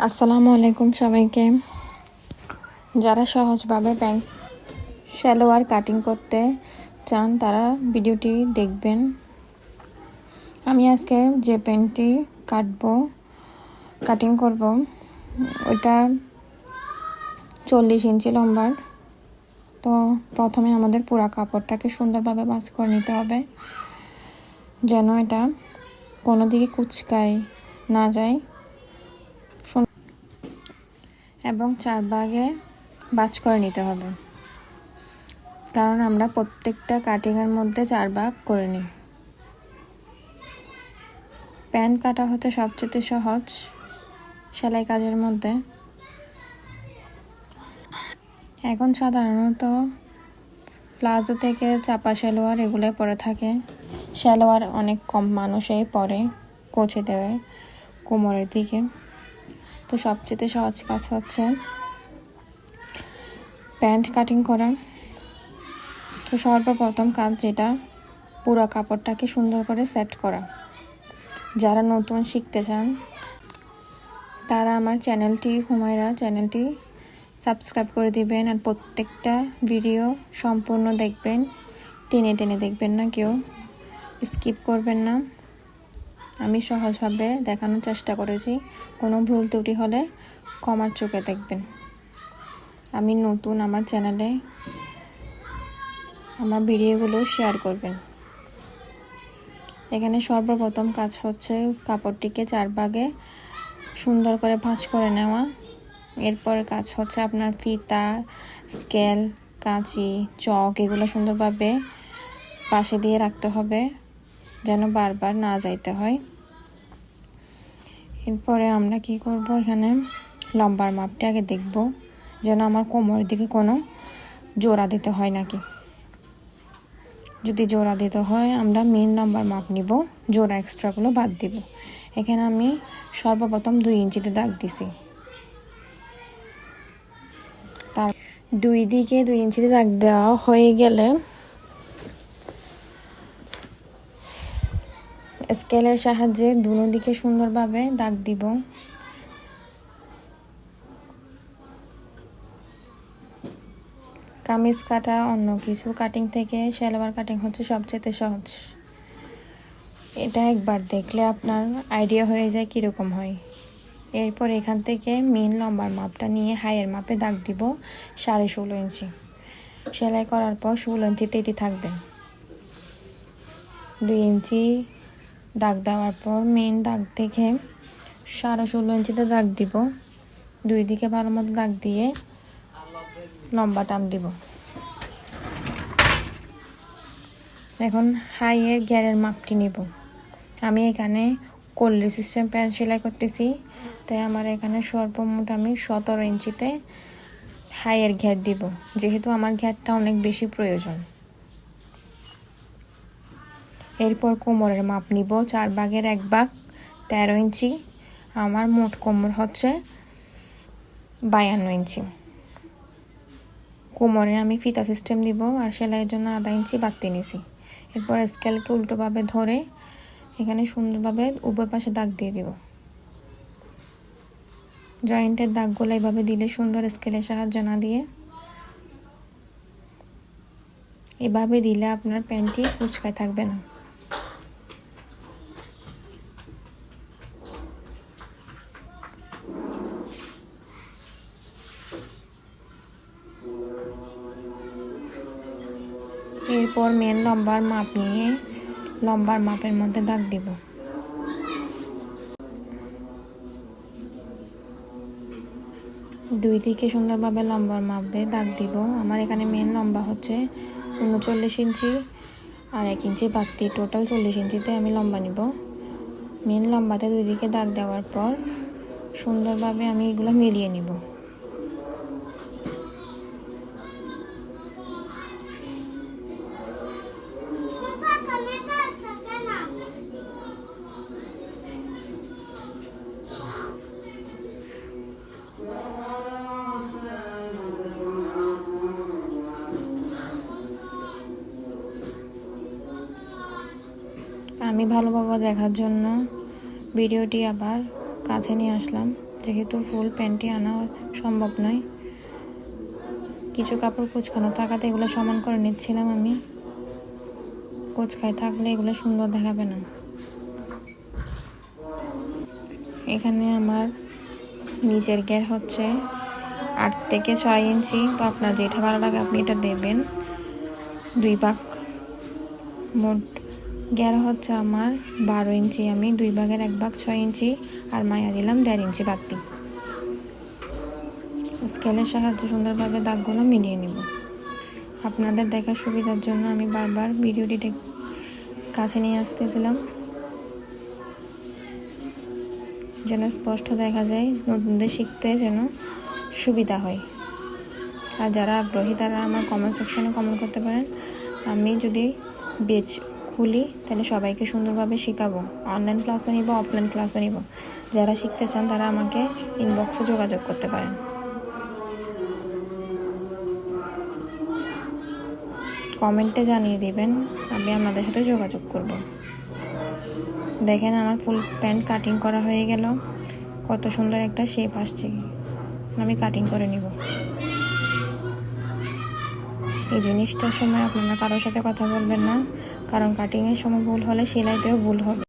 আসসালামু আলাইকুম সবাইকে। যারা সহজভাবে সালোয়ার কাটিং করতে চান তারা ভিডিওটি দেখবেন। আমি আজকে যে প্যান্টটি কাটিং করব ওটা 40 ইঞ্চি লম্বার। তো প্রথমে আমাদের পুরো কাপড়টাকে সুন্দরভাবে ভাঁজ করে নিতে হবে, যেন এটা কোনো দিকে কুচকায় না যায়, এবং 4 ভাগে ভাঁজ করে নিতে হবে, কারণ আমরা প্রত্যেকটা কাটিংয়ের মধ্যে 4 ভাগ করে নিই। প্যান্ট কাটা হচ্ছে সবচেয়ে সহজ সেলাই কাজের মধ্যে। এখন সাধারণত প্লাজো থেকে চাপা সালোয়ার এগুলো পরে থাকে। সালোয়ার অনেক কম মানুষই পরে কোঁচে দেয় কোমরের দিকে। তো সবচেয়ে সহজ কাজ হচ্ছে প্যান্ট কাটিং করা। তো সর্বপ্রথম কাজ যেটা, পুরো কাপড়টাকে সুন্দর করে সেট করা। যারা নতুন শিখতে চান তারা আমার হুমায়রা চ্যানেলটি সাবস্ক্রাইব করে দিবেন, আর প্রত্যেকটা ভিডিও সম্পূর্ণ দেখবেন, টেনে টেনে দেখবেন না, কেউ স্কিপ করবেন না। আমি সহজভাবে দেখানোর চেষ্টা করেছি, কোনো ভুল ত্রুটি হলে ক্ষমার চোখে দেখবেন। আমি নতুন, আমার চ্যানেলে আমার ভিডিওগুলো শেয়ার করবেন। এখানে সর্বপ্রথম কাজ হচ্ছে কাপড়টিকে 4 ভাগে সুন্দর করে ভাঁজ করে নেওয়া। এরপরে কাজ হচ্ছে আপনার ফিতা, স্কেল, কাঁচি, চক এগুলো সুন্দরভাবে পাশে দিয়ে রাখতে হবে, যেন বারবার না যাইতে হয়। এরপরে আমরা কি করব, এখানে লম্বার মাপটি আগে দেখব, যেন আমার কোমরের দিকে কোনো জোড়া দিতে হয় নাকি। যদি জোড়া দিতে হয় আমরা মেন লম্বার মাপ নিব, জোড়া এক্সট্রাগুলো বাদ দিব। এখানে আমি সর্বপ্রথম 2 ইঞ্চিতে দাগ দিছি। তার 2 দিকে 2 ইঞ্চিতে দাগ দেওয়া হয়ে গেলে স্কেলের সাহায্যে দুনো দিকে সুন্দরভাবে দাগ দিব। কামিজ কাটা অন্য কিছু কাটিং থেকে সালোয়ার কাটিং হচ্ছে সবচেয়ে সহজ। এটা একবার দেখলে আপনার আইডিয়া হয়ে যায় কীরকম হয়। এরপর এখান থেকে মেন লম্বার মাপটা নিয়ে হাইয়ের মাপে দাগ দিব 16.5 ইঞ্চি। সেলাই করার পর 16 ইঞ্চিতে এটি থাকবে। 2 ইঞ্চি দাগ দেওয়ার পর মেন দাগ থেকে 16.5 ইঞ্চিতে দাগ দিব। 2 দিকে ভালো মতো দাগ দিয়ে লম্বা টান দিব। এখন হাইয়ের ঘেরের মাপটি নিব। আমি এখানে কলরি সিস্টেম প্যান্ট সেলাই করতেছি, তাই আমার এখানে সর্বমোট আমি 17 ইঞ্চিতে হাইয়ের ঘের দিব, যেহেতু আমার ঘেরটা অনেক বেশি প্রয়োজন। এরপর কোমরের মাপ নিব 4 ভাগের 1 ভাগ 13 ইঞ্চি। আমার মোট কোমর হচ্ছে 52 ইঞ্চি। কোমরে আমি ফিতা সিস্টেম দিব, আর সেলাইয়ের জন্য আধা ইঞ্চি বাড়তি নিছি। এরপর স্কেলকে উল্টোভাবে ধরে এখানে সুন্দরভাবে উভয় পাশে দাগ দিয়ে দিব। জয়েন্টের দাগগুলো এইভাবে দিলে সুন্দর, স্কেলের সাহায্য না দিয়ে এভাবে দিলে আপনার প্যান্টটি কুচকায় থাকবে না। এরপর মেন লম্বার মাপ নিয়ে লম্বার মাপের মধ্যে দাগ দিব। দুই দিকে সুন্দরভাবে লম্বার মাপ দিয়ে দাগ দিব। আমার এখানে মেন লম্বা হচ্ছে 39 ইঞ্চি, আর 1 ইঞ্চি বাড়তি, টোটাল 40 ইঞ্চিতে আমি লম্বা নিব। মেন লম্বাতে 2 দিকে দাগ দেওয়ার পর সুন্দরভাবে আমি এগুলো মিলিয়ে নিব। আমি ভালোভাবে দেখার জন্য ভিডিওটি আবার কাছে নিয়ে আসলাম। যেহেতু ফুল প্যান্টটি আনা সম্ভব নয়, কিছু কাপড় কুচকানো থাকাতে এগুলো সমান করে নিচ্ছিলাম আমি। কুচকায় থাকলে এগুলো সুন্দর দেখাবে না। এখানে আমার নিচের ঘের হচ্ছে 8 থেকে 6 ইঞ্চি, তো আপনার যেটা ভালো লাগে আপনি এটা দেবেন। 2 ভাগ, মোট ঘের হচ্ছে আমার 12 ইঞ্চি। আমি 2 ভাগের 1 ভাগ 6 ইঞ্চি আর মায়া দিলাম 1.5 ইঞ্চি বাড়তি। স্কেলের সাহায্যে সুন্দরভাবে দাগগুলো মিলিয়ে নিব। আপনাদের দেখার সুবিধার জন্য আমি বারবার ভিডিওটি কাছে নিয়ে আসতেছিলাম যেন স্পষ্ট দেখা যায়, নতুনদের শিখতে যেন সুবিধা হয়। আর যারা আগ্রহী তারা আমার কমেন্ট সেকশনে কমেন্ট করতে পারেন। আমি যদি বেচ খুলি তাহলে সবাইকে সুন্দরভাবে শেখাবো। অনলাইন ক্লাসও নিব, অফলাইন ক্লাসও নিব। যারা শিখতে চান তারা আমাকে ইনবক্সে যোগাযোগ করতে পারেন। কমেন্টে জানিয়ে দিবেন, আমি আপনাদের সাথে যোগাযোগ করব। দেখেন আমার ফুল প্যান্ট কাটিং করা হয়ে গেল, কত সুন্দর একটা শেপ আসছে। আমি কাটিং করে নিব। এই জিনিসটার সময় আপনারা কারোর সাথে কথা বলবেন না, কারণ কাটিংয়ের সময় ভুল হলে সেলাইতেও ভুল হবে।